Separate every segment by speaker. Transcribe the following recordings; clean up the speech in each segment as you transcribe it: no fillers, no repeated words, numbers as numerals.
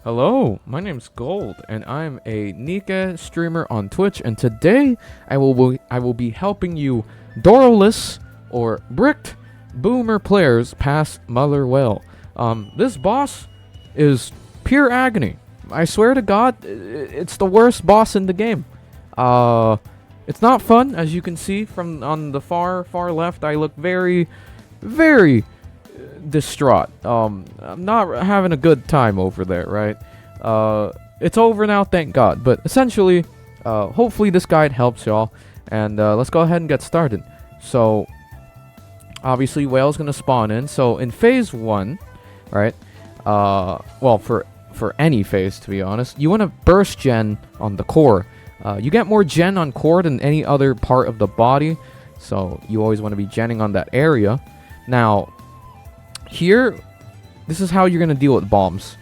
Speaker 1: Hello, my name's Gold, and I'm a Nikke streamer on Twitch, and today I will be helping you Doroless or bricked boomer players pass Mother Well. This boss is pure agony. I swear to God, it's the worst boss in the game. It's not fun, as you can see from on the far left. I look very distraught. I'm not having a good time over there, right? It's over now, thank God. But essentially, hopefully this guide helps y'all. And let's go ahead and get started. So, obviously, whale's gonna spawn in. So in phase 1, right? Well, for any phase, to be honest, you want to burst gen on the core. You get more gen on core than any other part of the body, so you always want to be genning on that area. Now, here, this is how you're going to deal with bombs.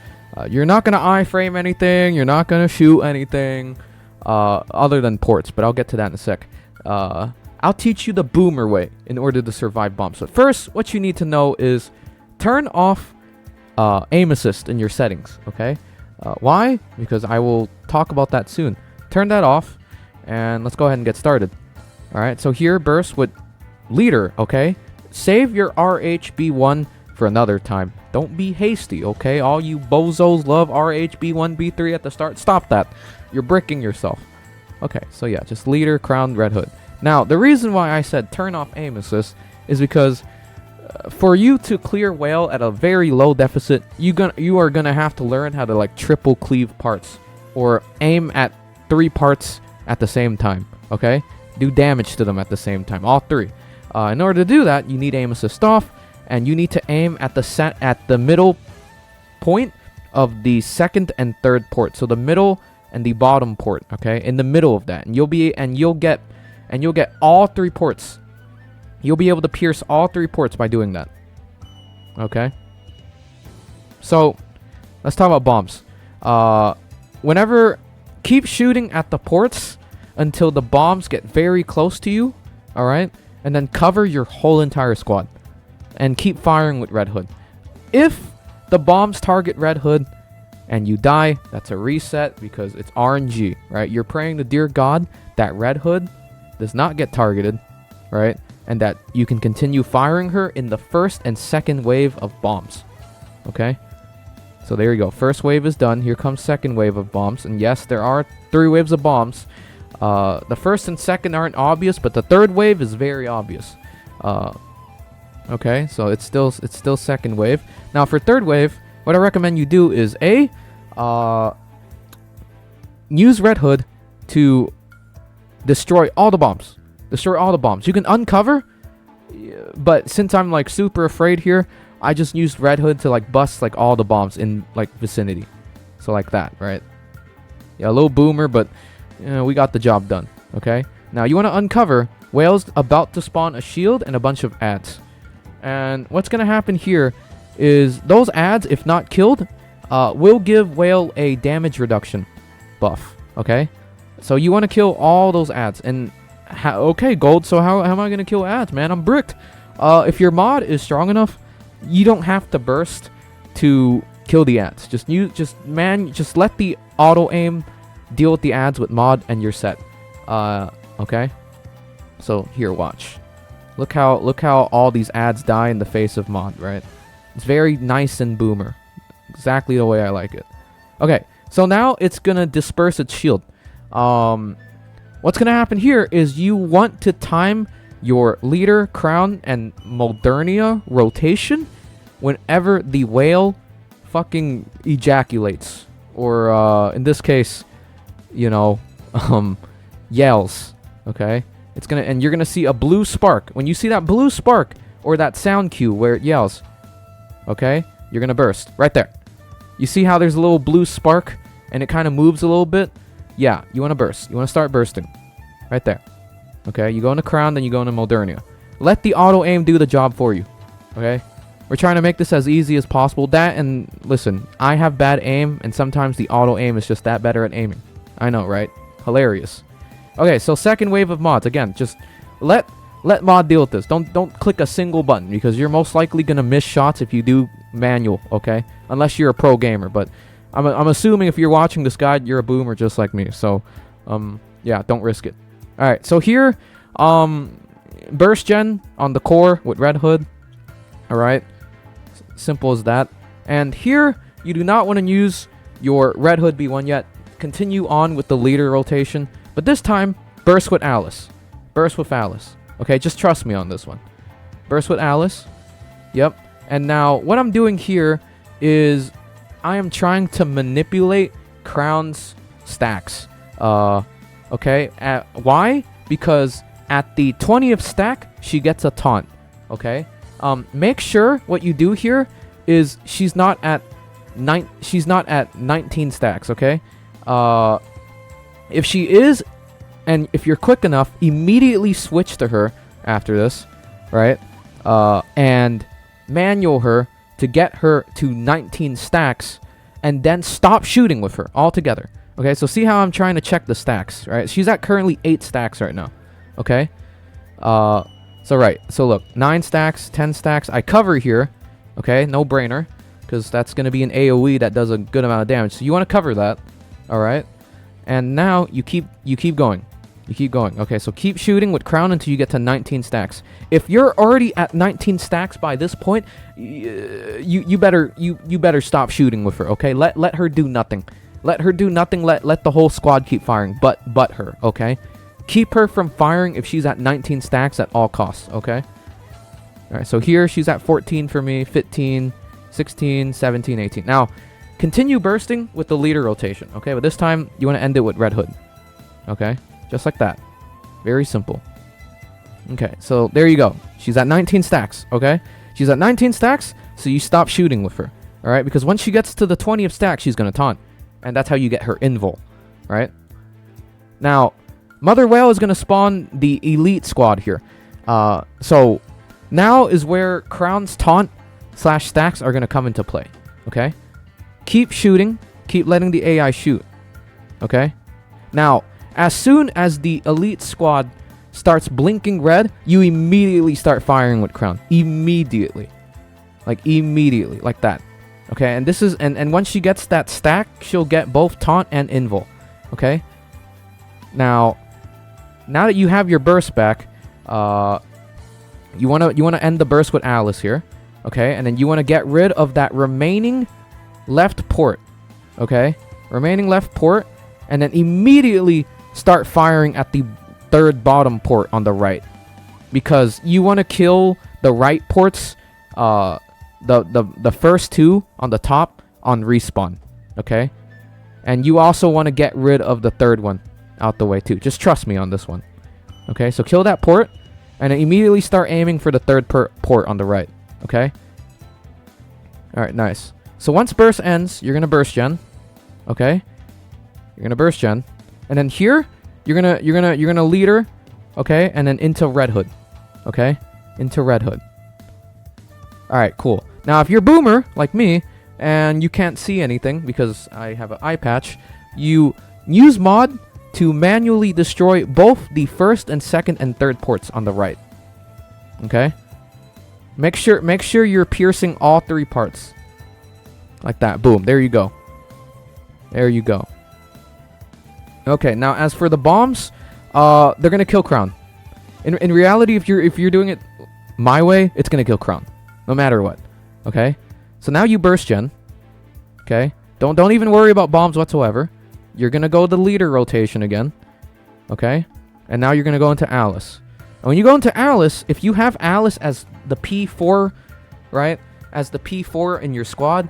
Speaker 1: You're not going to iframe anything, you're not going to shoot anything, other than ports, but I'll get to that in a sec. I'll teach you the boomer way in order to survive bombs. But first, what you need to know is turn off aim assist in your settings, okay? Why? Because I will talk about that soon. Turn that off, and let's go ahead and get started. Alright, so here, burst with leader, okay? Save your RHB1 for another time. Don't be hasty, okay? All you bozos love RHB1, B3 at the start. Stop that. You're bricking yourself. Okay, so yeah, just leader, crown, red hood. Now, the reason why I said turn off aim assist is because for you to clear whale at a very low deficit, you are gonna have to learn how to like triple cleave parts or aim at 3 parts at the same time, okay? Do damage to them at the same time, all 3. In order to do that, you need aim assist off, and you need to aim at the middle point of the second and third port. So the middle and the bottom port, okay? In the middle of that, and you'll get all 3 ports. You'll be able to pierce all 3 ports by doing that. Okay? So, let's talk about bombs. Keep shooting at the ports until the bombs get very close to you. Alright? And then cover your whole entire squad. And keep firing with red hood. If the bombs target red hood and you die, that's a reset because it's RNG. Right? You're praying to dear God that red hood does not get targeted. Right? And that you can continue firing her in the first and second wave of bombs. Okay? So there you go. First wave is done. Here comes second wave of bombs. And yes, there are 3 waves of bombs. The first and second aren't obvious, but the third wave is very obvious. Okay, so it's still second wave. Now for third wave, what I recommend you do is use red hood to destroy all the bombs. Destroy all the bombs. You can uncover, but since I'm like super afraid here, I just used red hood to like bust like all the bombs in like vicinity. So like that, right? Yeah, a little boomer, but we got the job done. Okay. Now you want to uncover whale's about to spawn a shield and a bunch of ads. And what's gonna happen here is those ads, if not killed, will give whale a damage reduction buff. Okay. So you want to kill all those ads. And okay, Gold. So how am I gonna kill ads, man? I'm bricked. If your mod is strong enough, you don't have to burst to kill the ads. Just let the auto aim deal with the ads with mod, and you're set. Okay. So here, watch. Look how all these ads die in the face of mod, right? It's very nice and boomer, exactly the way I like it. Okay, so now it's gonna disperse its shield. What's gonna happen here is you want to time your leader, crown, and Modernia rotation whenever the whale fucking ejaculates. Or, in this case, yells. Okay? And you're gonna see a blue spark. When you see that blue spark, or that sound cue where it yells, okay? You're gonna burst. Right there. You see how there's a little blue spark, and it kind of moves a little bit? Yeah, you wanna burst. You wanna start bursting. Right there. Okay, you go into crown, then you go into Modernia. Let the auto aim do the job for you. Okay? We're trying to make this as easy as possible. And listen, I have bad aim, and sometimes the auto aim is just that better at aiming. I know, right? Hilarious. Okay, so second wave of mods. Again, just let mod deal with this. Don't click a single button, because you're most likely gonna miss shots if you do manual, okay? Unless you're a pro gamer, but I'm assuming if you're watching this guide, you're a boomer just like me. So, yeah, don't risk it. All right, so here, burst gen on the core with Red Hood. All right, simple as that. And here, you do not want to use your Red Hood B1 yet. Continue on with the leader rotation, but this time, burst with Alice. Burst with Alice. Okay, just trust me on this one. Burst with Alice. Yep. And now, what I'm doing here is I am trying to manipulate Crown's stacks. Okay. Why? Because at the 20th stack, she gets a taunt. Okay. Make sure what you do here is she's not at 19 stacks. Okay. If she is, and if you're quick enough, immediately switch to her after this, right? And manual her to get her to 19 stacks, and then stop shooting with her altogether. Okay, so see how I'm trying to check the stacks, right? She's at currently 8 stacks right now. Okay, so look, 9 stacks, 10 stacks. I cover here. Okay, no brainer, because that's gonna be an AOE that does a good amount of damage. So you want to cover that. All right, and now you keep going. You keep going. Okay, so keep shooting with Crown until you get to 19 stacks. If you're already at 19 stacks by this point, you better stop shooting with her. Okay, let her do nothing. Let her do nothing. Let the whole squad keep firing, but her. Okay, keep her from firing if she's at 19 stacks at all costs. Okay. All right. So here she's at 14 for me, 15, 16, 17, 18. Now, continue bursting with the leader rotation. Okay, but this time you want to end it with Red Hood. Okay. Just like that. Very simple. Okay, so there you go. She's at 19 stacks, okay? She's at 19 stacks, so you stop shooting with her, all right? Because once she gets to the 20th stack, she's going to taunt. And that's how you get her invul, right? Now, Mother Whale is going to spawn the elite squad here. So now is where Crown's taunt / stacks are going to come into play, okay? Keep shooting. Keep letting the AI shoot, okay? Now, as soon as the elite squad starts blinking red, you immediately start firing with Crown. Immediately. Like that. Okay, and this is and once she gets that stack, she'll get both taunt and invul. Okay? Now that you have your burst back, you wanna end the burst with Alice here. Okay, and then you wanna get rid of that remaining left port. Okay? Remaining left port, and then immediately start firing at the third bottom port on the right, because you want to kill the right ports, the first 2 on the top on respawn. Okay, and you also want to get rid of the third one out the way too. Just trust me on this one. Okay, so kill that port and then immediately start aiming for the third port on the right. Okay. All right, nice. So once burst ends, you're gonna burst gen. Okay, you're gonna burst gen. And then here, you're gonna leader, okay, and then into Red Hood, okay, into Red Hood. All right, cool. Now, if you're boomer like me and you can't see anything because I have an eye patch, you use mod to manually destroy both the first and second and third ports on the right. Okay. Make sure you're piercing all 3 parts, like that. Boom. There you go. There you go. Okay, now as for the bombs, they're gonna kill Crown. In reality, if you're doing it my way, it's gonna kill Crown, no matter what. Okay, so now you burst gen. Okay, don't even worry about bombs whatsoever. You're gonna go the leader rotation again. Okay, and now you're gonna go into Alice. And when you go into Alice, if you have Alice as the P4, right, as the P4 in your squad,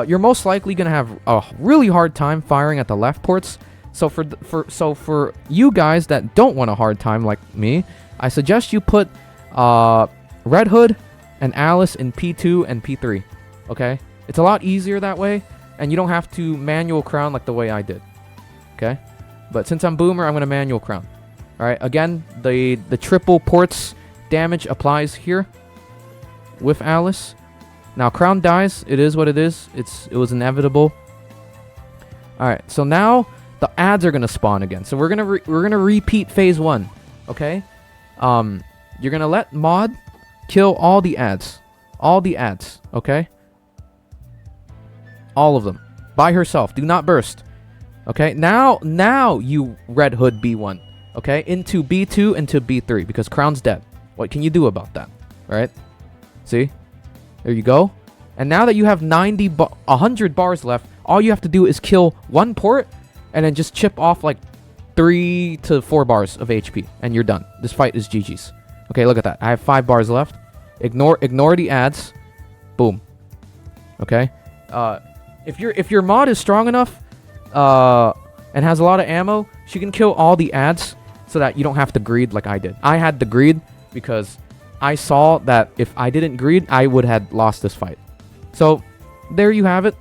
Speaker 1: you're most likely gonna have a really hard time firing at the left ports. So for you guys that don't want a hard time like me, I suggest you put Red Hood and Alice in P2 and P3. Okay? It's a lot easier that way, and you don't have to manual Crown like the way I did. Okay? But since I'm boomer, I'm going to manual Crown. Alright, again, the triple ports damage applies here with Alice. Now, Crown dies. It is what it is. It was inevitable. Alright, so now the ads are gonna spawn again. So we're gonna repeat phase 1. Okay? You're gonna let mod kill all the ads. All the ads, okay? All of them. by herself. Do not burst. Okay, now you Red Hood B1. Okay, into B2, into B3, because Crown's dead. What can you do about that? Right? See? There you go. And now that you have 100 bars left, all you have to do is kill one port, and then just chip off like 3 to 4 bars of HP, and you're done. This fight is GG's. Okay, look at that. I have 5 bars left. Ignore the ads. Boom. Okay. If your mod is strong enough, and has a lot of ammo, she can kill all the ads, so that you don't have to greed like I did. I had to greed because I saw that if I didn't greed, I would have lost this fight. So there you have it.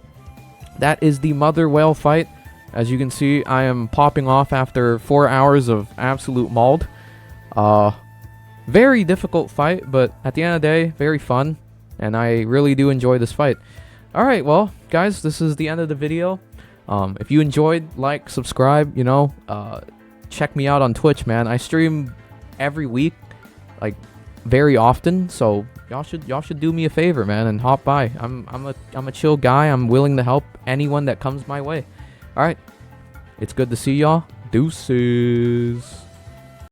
Speaker 1: That is the Mother Whale fight. As you can see, I am popping off after 4 hours of absolute mauled. Very difficult fight, but at the end of the day, very fun. And I really do enjoy this fight. Alright, well, guys, this is the end of the video. If you enjoyed, like, subscribe, you know, check me out on Twitch, man. I stream every week, like, very often, so y'all should do me a favor, man, and hop by. I'm a chill guy. I'm willing to help anyone that comes my way. All right, it's good to see y'all. Deuces.